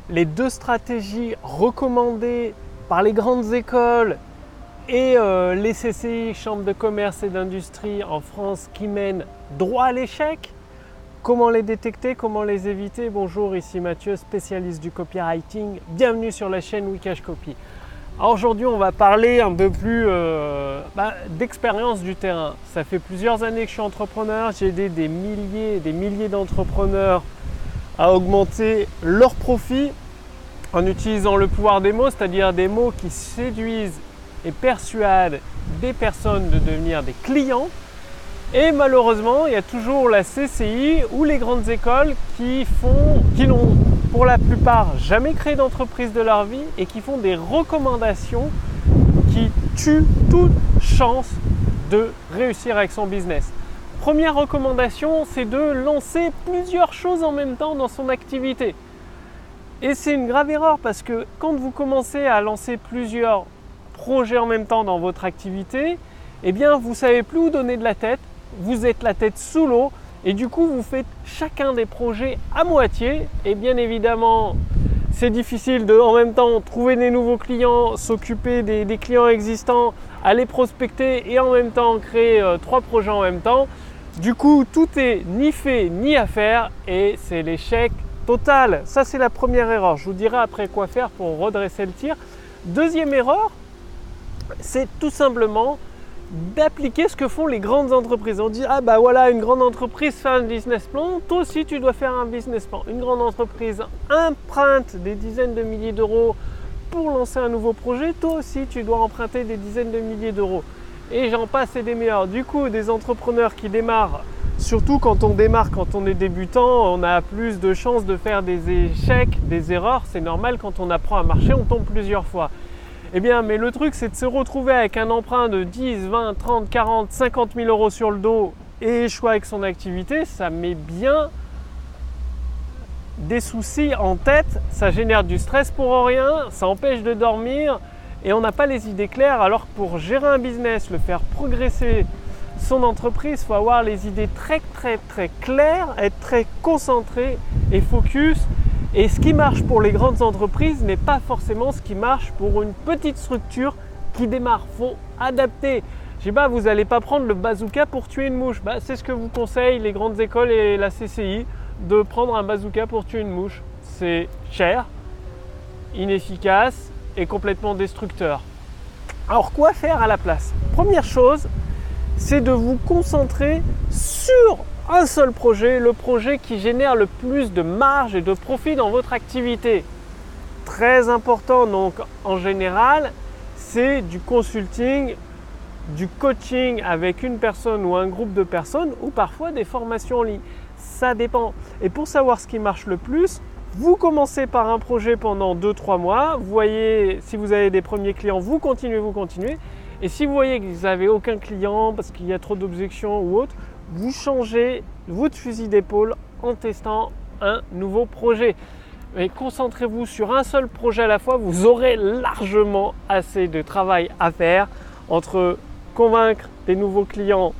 les deux stratégies recommandées par les grandes écoles et les CCI, Chambres de commerce et d'industrie en France, qui mènent droit à l'échec. Comment les détecter, comment les éviter? Bonjour, ici Mathieu, spécialiste du copywriting. Bienvenue sur la chaîne Wikash Copy. Alors aujourd'hui, on va parler un peu plus d'expérience du terrain. Ça fait plusieurs années que je suis entrepreneur. J'ai aidé des milliers d'entrepreneurs à augmenter leurs profits en utilisant le pouvoir des mots, c'est-à-dire des mots qui séduisent et persuadent des personnes de devenir des clients. Et malheureusement, il y a toujours la CCI ou les grandes écoles qui n'ont pour la plupart jamais créé d'entreprise de leur vie et qui font des recommandations qui tuent toute chance de réussir avec son business. Première recommandation, c'est de lancer plusieurs choses en même temps dans son activité. Et c'est une grave erreur parce que quand vous commencez à lancer plusieurs projets en même temps dans votre activité, eh bien vous ne savez plus où donner de la tête. Vous êtes la tête sous l'eau et du coup vous faites chacun des projets à moitié et bien évidemment c'est difficile de en même temps trouver des nouveaux clients, s'occuper des clients existants, aller prospecter et en même temps créer 3 projets en même temps. Du coup tout est ni fait ni à faire et c'est l'échec total. Ça c'est la première erreur. Je vous dirai après quoi faire pour redresser le tir. Deuxième erreur, c'est tout simplement d'appliquer ce que font les grandes entreprises. On dit ah bah voilà, une grande entreprise fait un business plan, toi aussi tu dois faire un business plan. Une grande entreprise emprunte des dizaines de milliers d'euros pour lancer un nouveau projet, toi aussi tu dois emprunter des dizaines de milliers d'euros. Et j'en passe et des meilleurs. Du coup, des entrepreneurs qui démarrent, surtout quand on démarre, quand on est débutant, on a plus de chances de faire des échecs, des erreurs. C'est normal, quand on apprend à marcher, on tombe plusieurs fois. Eh bien, mais le truc, c'est de se retrouver avec un emprunt de 10, 20, 30, 40, 50 000 euros sur le dos et échouer avec son activité, ça met bien des soucis en tête, ça génère du stress pour rien, ça empêche de dormir et on n'a pas les idées claires. Alors que pour gérer un business, le faire progresser son entreprise, il faut avoir les idées très claires, être très concentré et focus. Et ce qui marche pour les grandes entreprises n'est pas forcément ce qui marche pour une petite structure qui démarre. Il faut adapter. Je sais pas, vous n'allez pas prendre le bazooka pour tuer une mouche. C'est ce que vous conseillent les grandes écoles et la CCI, de prendre un bazooka pour tuer une mouche. C'est cher, inefficace et complètement destructeur. Alors quoi faire à la place? Première chose, c'est de vous concentrer sur un seul projet, le projet qui génère le plus de marge et de profit dans votre activité. Très important, donc en général, c'est du consulting, du coaching avec une personne ou un groupe de personnes ou parfois des formations en ligne. Ça dépend. Et pour savoir ce qui marche le plus, vous commencez par un projet pendant 2-3 mois. Vous voyez, si vous avez des premiers clients, vous continuez. Et si vous voyez que vous n'avez aucun client parce qu'il y a trop d'objections ou autre, vous changez votre fusil d'épaule en testant un nouveau projet. Mais concentrez-vous sur un seul projet à la fois, vous aurez largement assez de travail à faire entre convaincre des nouveaux clients,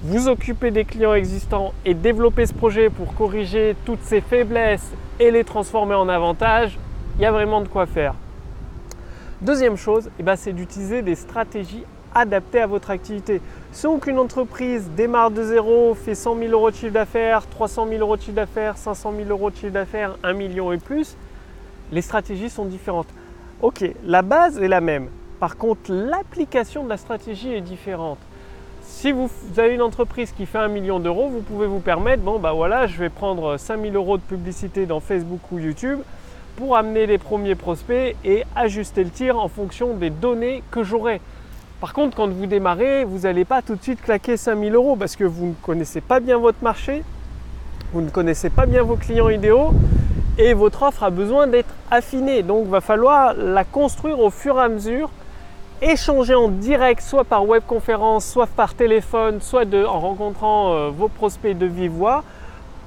vous occuper des clients existants et développer ce projet pour corriger toutes ces faiblesses et les transformer en avantages. Il y a vraiment de quoi faire. Deuxième chose, c'est d'utiliser des stratégies adaptées à votre activité. Selon qu'une entreprise démarre de zéro, fait 100 000 euros de chiffre d'affaires, 300 000 euros de chiffre d'affaires, 500 000 euros de chiffre d'affaires, 1 million et plus, les stratégies sont différentes. Ok, la base est la même. Par contre, l'application de la stratégie est différente. Si vous avez une entreprise qui fait 1 million d'euros, vous pouvez vous permettre, je vais prendre 5 000 euros de publicité dans Facebook ou YouTube pour amener les premiers prospects et ajuster le tir en fonction des données que j'aurai. Par contre, quand vous démarrez, vous n'allez pas tout de suite claquer 5 000 euros parce que vous ne connaissez pas bien votre marché, vous ne connaissez pas bien vos clients idéaux et votre offre a besoin d'être affinée. Donc, il va falloir la construire au fur et à mesure, échanger en direct, soit par webconférence, soit par téléphone, soit en rencontrant vos prospects de vive voix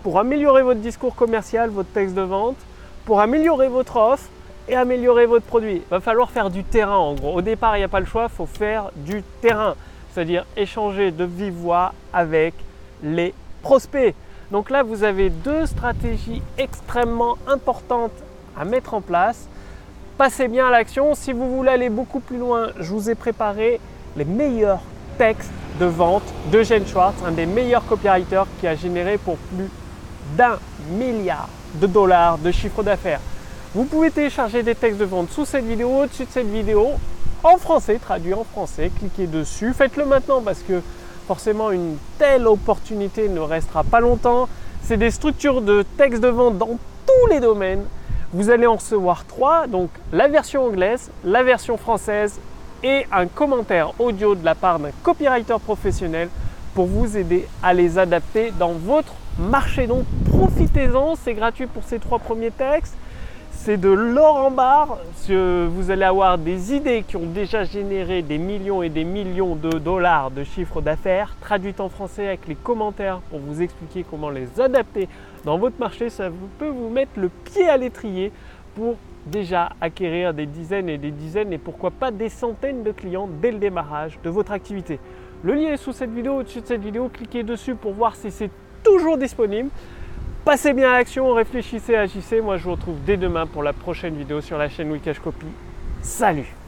pour améliorer votre discours commercial, votre texte de vente, pour améliorer votre offre et améliorer votre produit. Il va falloir faire du terrain en gros. Au départ, il n'y a pas le choix, il faut faire du terrain, c'est-à-dire échanger de vive voix avec les prospects. Donc là, vous avez deux stratégies extrêmement importantes à mettre en place. Passez bien à l'action. Si vous voulez aller beaucoup plus loin, je vous ai préparé les meilleurs textes de vente de Gene Schwartz, un des meilleurs copywriters qui a généré pour plus d'1 milliard de dollars de chiffre d'affaires. Vous pouvez télécharger des textes de vente sous cette vidéo, au-dessus de cette vidéo, en français, traduit en français. Cliquez dessus. Faites-le maintenant parce que forcément une telle opportunité ne restera pas longtemps. C'est des structures de textes de vente dans tous les domaines. Vous allez en recevoir 3, donc la version anglaise, la version française et un commentaire audio de la part d'un copywriter professionnel pour vous aider à les adapter dans votre marché. Donc profitez-en, c'est gratuit pour ces 3 premiers textes. C'est de l'or en barre. Vous allez avoir des idées qui ont déjà généré des millions et des millions de dollars de chiffre d'affaires, traduites en français avec les commentaires pour vous expliquer comment les adapter dans votre marché. Ça peut vous mettre le pied à l'étrier pour déjà acquérir des dizaines et pourquoi pas des centaines de clients dès le démarrage de votre activité. Le lien est sous cette vidéo, au-dessus de cette vidéo. Cliquez dessus pour voir si c'est toujours disponible. Passez bien à l'action, réfléchissez, agissez. Moi, je vous retrouve dès demain pour la prochaine vidéo sur la chaîne Wikash Copy. Salut!